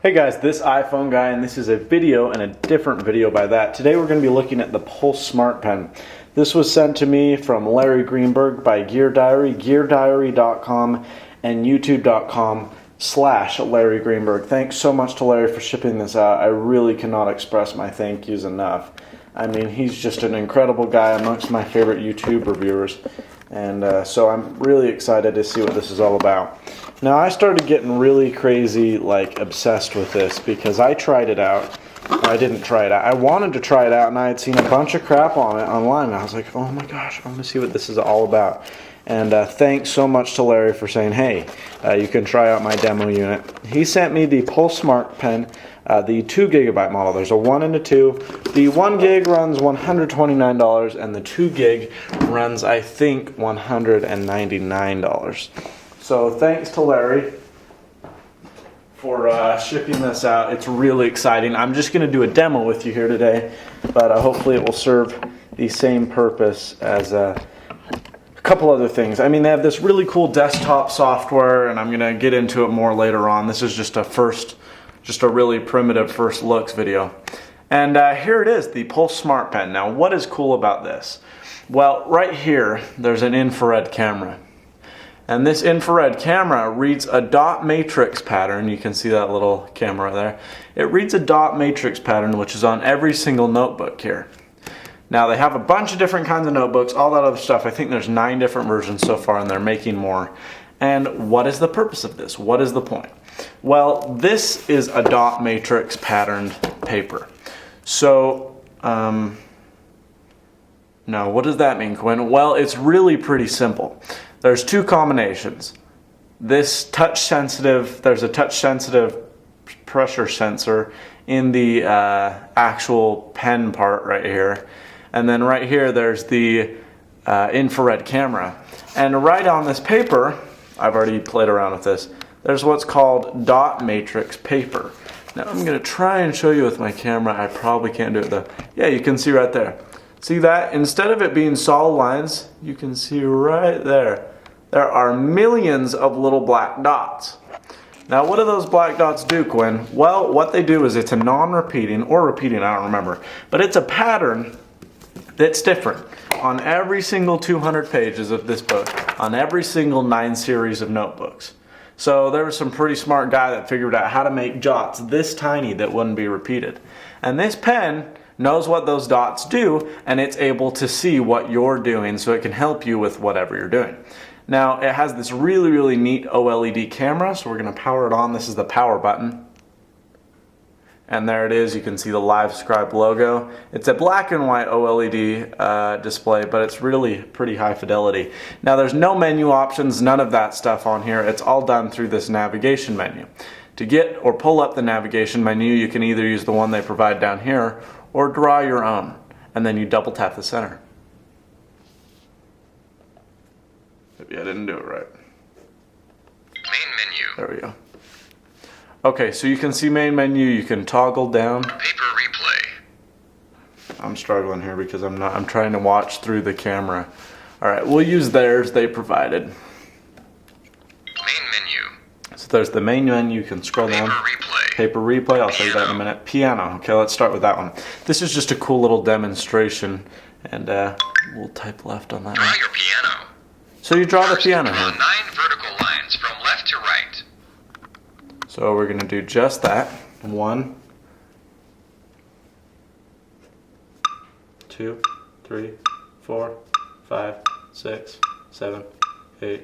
Hey guys, this iPhone guy, and this is a video and a different video by that. Today we're going to be looking at the Pulse Smartpen. This was sent to me from Larry Greenberg by Gear Diary, geardiary.com and youtube.com/Larry Greenberg. Thanks so much to Larry for shipping this out. I really cannot express my thank yous enough. I mean, he's just an incredible guy amongst my favorite YouTube reviewers. And so I'm really excited to see what this is all about. Now, I started getting really crazy, like obsessed with this because I tried it out. I didn't try it out. I wanted to try it out, and I had seen a bunch of crap on it online. And I was like, oh my gosh, I want to see what this is all about. And thanks so much to Larry for saying, hey, you can try out my demo unit. He sent me the Pulse Smartpen, the 2 GB model. There's a 1 and a 2. The 1 gig runs $129, and the 2 gig runs, I think, $199. So thanks to Larry for shipping this out. It's really exciting. I'm just going to do a demo with you here today, but hopefully it will serve the same purpose as a couple other things. I mean, they have this really cool desktop software, and I'm going to get into it more later on. This is just a really primitive first looks video. And here it is, the Pulse Smartpen. Now, what is cool about this? Well, right here, there's an infrared camera. And this infrared camera reads a dot matrix pattern. You can see that little camera there. It reads a dot matrix pattern, which is on every single notebook here. Now, they have a bunch of different kinds of notebooks, all that other stuff. I think there's 9 different versions so far, and they're making more. And what is the purpose of this? What is the point? Well, this is a dot matrix patterned paper. So, now what does that mean, Quinn? Well, it's really pretty simple. There's 2 combinations. There's a touch sensitive pressure sensor in the actual pen part right here. And then right here, there's the infrared camera. And right on this paper, I've already played around with this, there's what's called dot matrix paper. Now I'm going to try and show you with my camera. I probably can't do it though. Yeah, you can see right there. See that? Instead of it being solid lines, you can see right there. There are millions of little black dots. Now, what do those black dots do, Quinn? Well, what they do is it's a non-repeating, or repeating, I don't remember, but it's a pattern that's different on every single 200 pages of this book, on every single 9 series of notebooks. So there was some pretty smart guy that figured out how to make dots this tiny that wouldn't be repeated. And this pen knows what those dots do, and it's able to see what you're doing, so it can help you with whatever you're doing. Now, it has this really, really neat OLED camera, so we're going to power it on. This is the power button. And there it is. You can see the Livescribe logo. It's a black and white OLED display, but it's really pretty high fidelity. Now, there's no menu options, none of that stuff on here. It's all done through this navigation menu. To get or pull up the navigation menu, you can either use the one they provide down here or draw your own, and then you double tap the center. Maybe I didn't do it right. Main menu. There we go. Okay, so you can see main menu. You can toggle down. Paper replay. I'm struggling here because I'm trying to watch through the camera. All right, we'll use theirs they provided. Main menu. So there's the main menu. You can scroll down. Paper replay. Paper replay. I'll show you that in a minute. Piano. Okay, let's start with that one. This is just a cool little demonstration, and we'll type left on that Draw one. your piano. So you draw the First, piano draw here. 9 vertical lines from left to right. So we're going to do just that. 1, 2, 3, 4, 5, 6, 7, 8.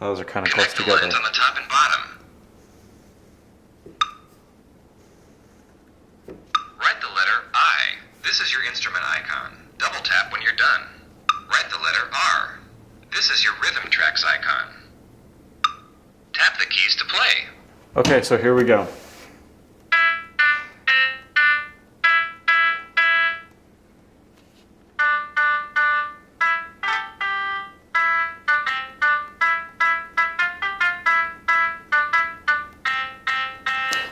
Those are kind of close Connect the together. lines on the top and bottom. Write the letter I. This is your instrument icon. Double tap when you're done. Write the letter R. This is your rhythm tracks icon. Tap the keys to play. Okay, so here we go.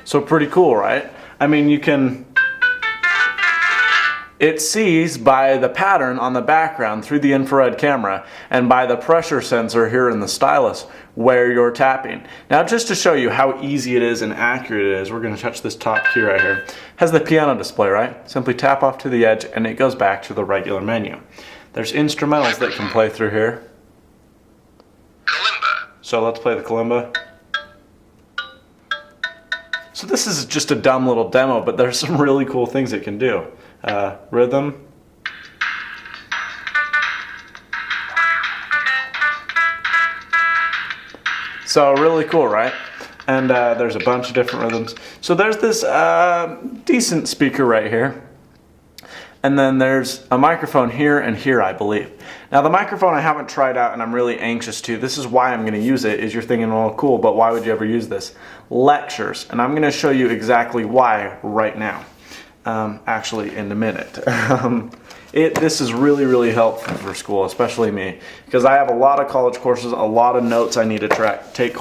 So pretty cool, right? I mean, you can It sees by the pattern on the background through the infrared camera and by the pressure sensor here in the stylus where you're tapping. Now just to show you how easy it is and accurate it is, we're going to touch this top key right here. It has the piano display, right? Simply tap off to the edge and it goes back to the regular menu. There's instrumentals that can play through here. Kalimba. So let's play the kalimba. So this is just a dumb little demo, but there's some really cool things it can do. Rhythm. So really cool, right? And there's a bunch of different rhythms. So there's this decent speaker right here. And then there's a microphone here and here, I believe. Now the microphone I haven't tried out and I'm really anxious to. This is why I'm going to use it. Is you're thinking, well, cool, but why would you ever use this? Lectures. And I'm going to show you exactly why right now. Actually in a minute. This is really, really helpful for school, especially me, because I have a lot of college courses, a lot of notes I need to take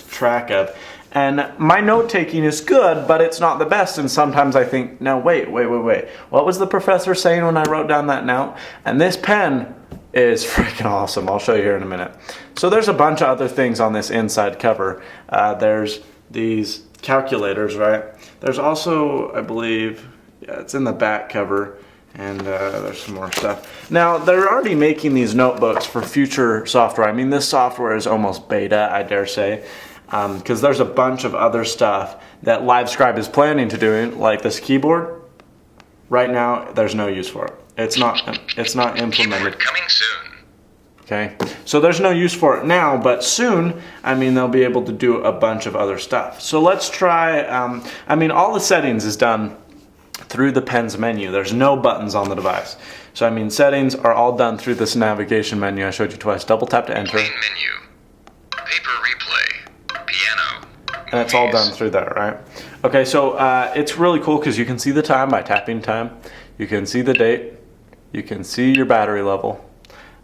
track of. And my note taking is good, but it's not the best. And sometimes I think, no, wait. What was the professor saying when I wrote down that note? And this pen is freaking awesome. I'll show you here in a minute. So there's a bunch of other things on this inside cover. There's these calculators, right? There's also, I believe, yeah, it's in the back cover. And there's some more stuff. Now, they're already making these notebooks for future software. I mean, this software is almost beta, I dare say. Because there's a bunch of other stuff that Livescribe is planning to do, like this keyboard. Right now, there's no use for it. It's not implemented. Keyboard coming soon. Okay, so there's no use for it now, but soon, I mean, they'll be able to do a bunch of other stuff. So let's try. I mean, all the settings is done through the pen's menu. There's no buttons on the device. So I mean, settings are all done through this navigation menu I showed you twice. Double tap to enter. Main menu. Paper replay. Piano. And it's all done through there, right? Okay, so it's really cool because you can see the time by tapping time. You can see the date. You can see your battery level.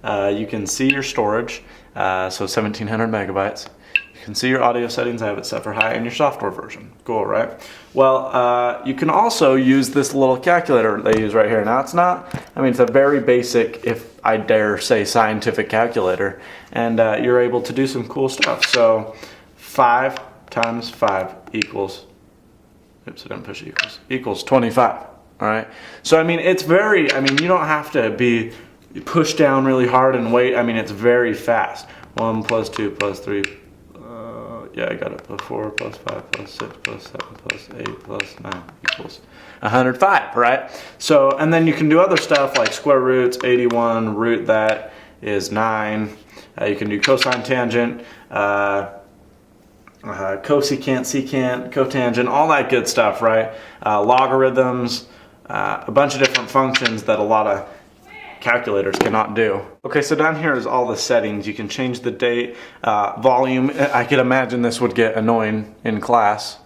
You can see your storage, so 1700 megabytes. You can see your audio settings. I have it set for high, and your software version. Cool, right? Well, you can also use this little calculator they use right here. Now, it's not, I mean, it's a very basic, if I dare say, scientific calculator, and you're able to do some cool stuff. So 5 times 5 equals, oops, I didn't push equals 25, all right? So, I mean, it's very, I mean, you don't have to be pushed down really hard and wait. I mean, it's very fast. 1 plus 2 plus 3, yeah, I got it, plus 4 plus 5 plus 6 plus 7 plus 8 plus 9 equals 105, right? So, and then you can do other stuff like square roots, 81, root that is 9. You can do cosine tangent, cosecant, secant, cotangent, all that good stuff, right? Logarithms, a bunch of different functions that a lot of calculators cannot do. Okay, so down here is all the settings. You can change the date, volume. I could imagine this would get annoying in class,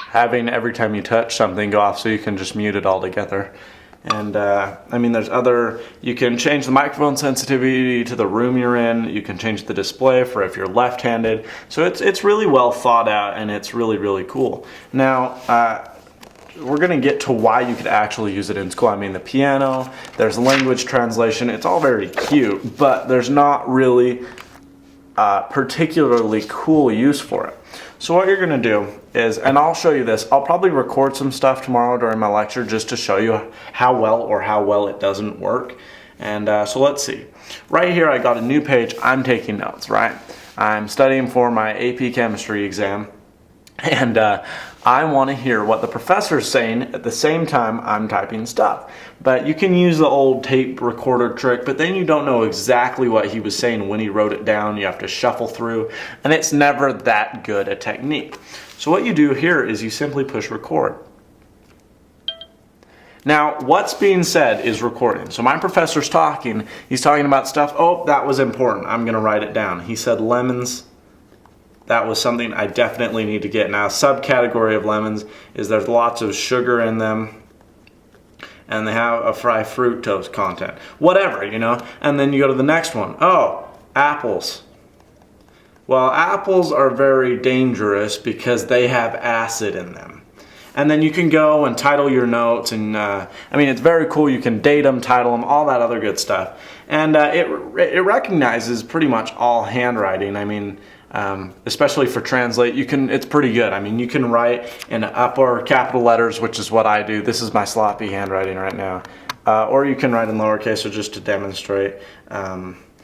having every time you touch something go off, so you can just mute it all together. And I mean, there's other, you can change the microphone sensitivity to the room you're in. You can change the display for if you're left-handed. So it's really well thought out, and it's really, really cool. Now, we're going to get to why you could actually use it in school. I mean, the piano, there's language translation. It's all very cute, but there's not really particularly cool use for it. So what you're going to do is, and I'll show you this, I'll probably record some stuff tomorrow during my lecture just to show you how well it doesn't work. And so let's see. Right here I got a new page. I'm taking notes, right? I'm studying for my AP chemistry exam. And I want to hear what the professor's saying at the same time I'm typing stuff. But you can use the old tape recorder trick, but then you don't know exactly what he was saying when he wrote it down. You have to shuffle through, and it's never that good a technique. So what you do here is you simply push record. Now, what's being said is recording. So my professor's talking. He's talking about stuff. Oh, that was important. I'm going to write it down. He said lemons. That was something I definitely need to get. Now, a subcategory of lemons is there's lots of sugar in them, and they have a high fructose content. Whatever, you know. And then you go to the next one. Oh, apples. Well, apples are very dangerous because they have acid in them. And then you can go and title your notes, and I mean, it's very cool. You can date them, title them, all that other good stuff. And it recognizes pretty much all handwriting. I mean, especially for translate, it's pretty good. I mean, you can write in upper capital letters, which is what I do. This is my sloppy handwriting right now. Or you can write in lowercase, or just to demonstrate.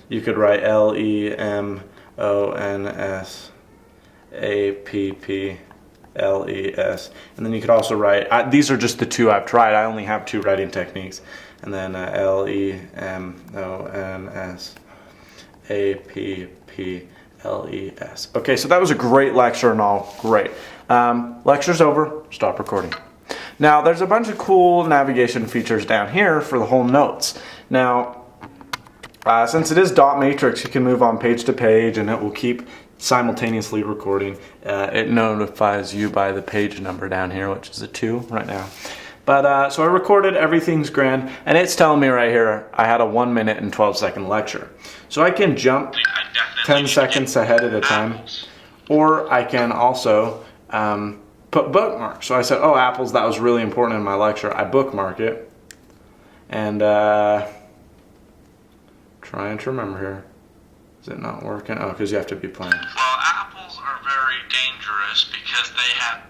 You could write LEMONSAPPLES, and then you could also write, these are just the two I've tried. I only have 2 writing techniques. And then LEMONSAPPLES. Okay, so that was a great lecture and all. Great. Lecture's over. Stop recording. Now, there's a bunch of cool navigation features down here for the whole notes. Now, since it is dot matrix, you can move on page to page, and it will keep simultaneously recording. It notifies you by the page number down here, which is a 2 right now. But so I recorded, everything's grand, and it's telling me right here I had a 1 minute and 12-second lecture. So I can jump 10 seconds ahead at a time, or I can also put bookmarks. So I said, oh, apples, that was really important in my lecture. I bookmark it, and trying to remember here. Is it not working? Oh, because you have to be playing. Well, apples are very dangerous because they have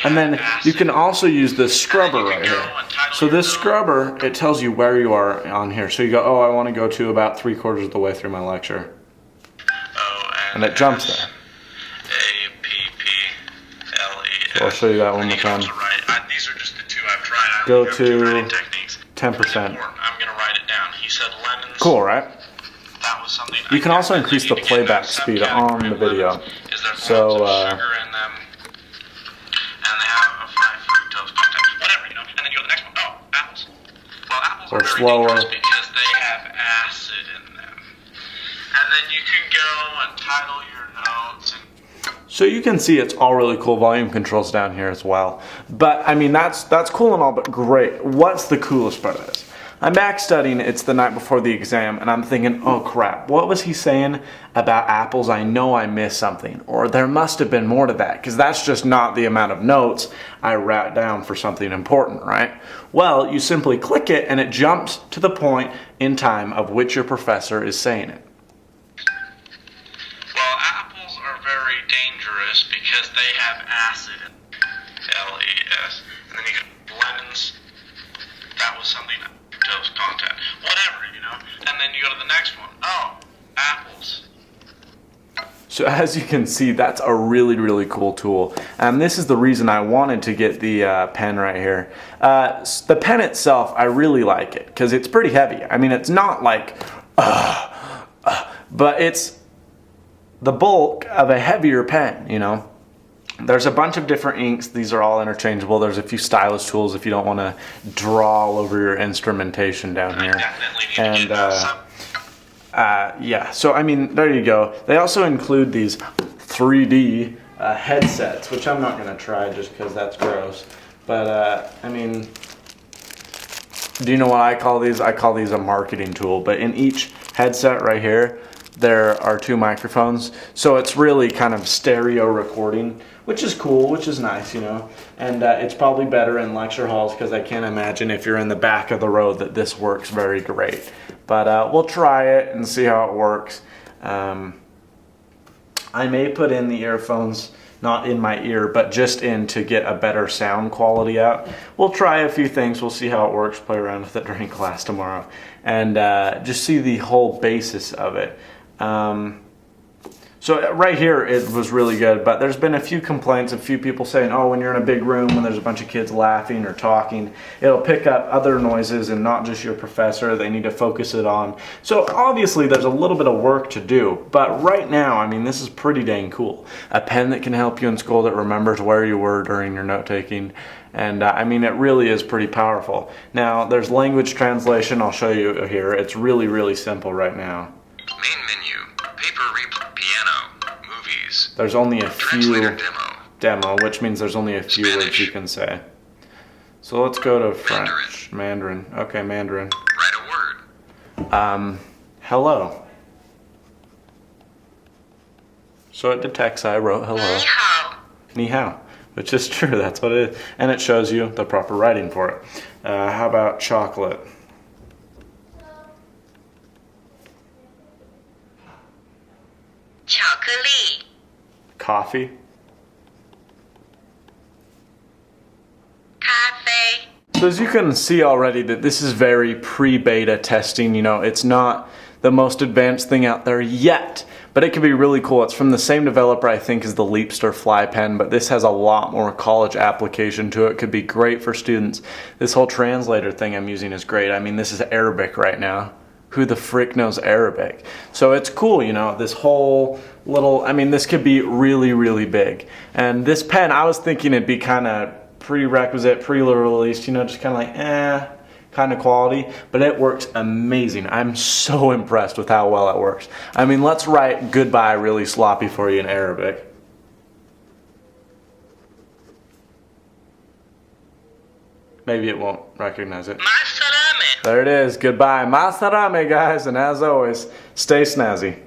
and then you can also use the scrubber right here. So this scrubber, it tells you where you are on here. So you go, oh, I want to go to about 3/4 of the way through my lecture. And it jumps there. So I'll show you that one more time. These are just the 2 I've tried. Go to 10%. I'm gonna write it down. He said lemons. Cool, right? That was something. You can also increase the playback speed on the video. So, sugar in them, and they have a high fructose content. Whatever, you know. And then you go to the next one. Oh, apples. Well, apples are very dangerous because they have acid in them. And then you can go and title your notes. So you can see it's all really cool. Volume controls down here as well. But I mean, that's cool and all, but great. What's the coolest part of this? I'm back studying, it's the night before the exam, and I'm thinking, oh crap, what was he saying about apples? I know I missed something, or there must have been more to that, because that's just not the amount of notes I wrote down for something important, right? Well, you simply click it, and it jumps to the point in time of which your professor is saying it. Well, apples are very dangerous because they have acid in LES. And then you get lemons. That was something. Content, whatever, you know, and then you go to the next one. Oh, apples. So as you can see, that's a really, really cool tool. And this is the reason I wanted to get the pen right here. The pen itself, I really like it because it's pretty heavy. I mean, it's not like, but it's the bulk of a heavier pen, you know. There's a bunch of different inks. These are all interchangeable. There's a few stylus tools if you don't want to draw all over your instrumentation down here. And yeah, so I mean, there you go. They also include these 3D headsets, which I'm not going to try just because that's gross. But I mean, do you know what I call these? I call these a marketing tool. But in each headset right here, there are 2 microphones. So it's really kind of stereo recording, which is cool, which is nice, you know. And it's probably better in lecture halls because I can't imagine if you're in the back of the road that this works very great. But we'll try it and see how it works. I may put in the earphones, not in my ear, but just in to get a better sound quality out. We'll try a few things. We'll see how it works, play around with it during class tomorrow, and just see the whole basis of it. So right here, it was really good, but there's been a few complaints, a few people saying, oh, when you're in a big room, when there's a bunch of kids laughing or talking, it'll pick up other noises and not just your professor. They need to focus it on. So obviously there's a little bit of work to do, but right now, I mean, this is pretty dang cool. A pen that can help you in school that remembers where you were during your note taking. And I mean, it really is pretty powerful. Now, there's language translation. I'll show you here. It's really, really simple right now. Main menu, paper replay, piano, movies. There's only a few Translator demo, which means there's only a few Spanish. words you can say. So let's go to French. Mandarin. Okay, Mandarin. Write a word. Hello. So it detects I wrote hello. 你好 ni hao, which is true, that's what it is. And it shows you the proper writing for it. How about chocolate? Chocolate. Coffee? Cafe. So as you can see already that this is very pre-beta testing, you know, it's not the most advanced thing out there yet, but it can be really cool. It's from the same developer, I think, as the Leapster Fly Pen, but this has a lot more college application to it. Could be great for students. This whole translator thing I'm using is great. I mean, this is Arabic right now. Who the frick knows Arabic? So it's cool, you know, this whole little, I mean, this could be really, really big. And this pen, I was thinking it'd be kind of prerequisite, pre-released, you know, just kind of like, kind of quality, but it works amazing. I'm so impressed with how well it works. I mean, let's write goodbye really sloppy for you in Arabic. Maybe it won't recognize it. Masalame. There it is. Goodbye. Ma salame, guys. And as always, stay snazzy.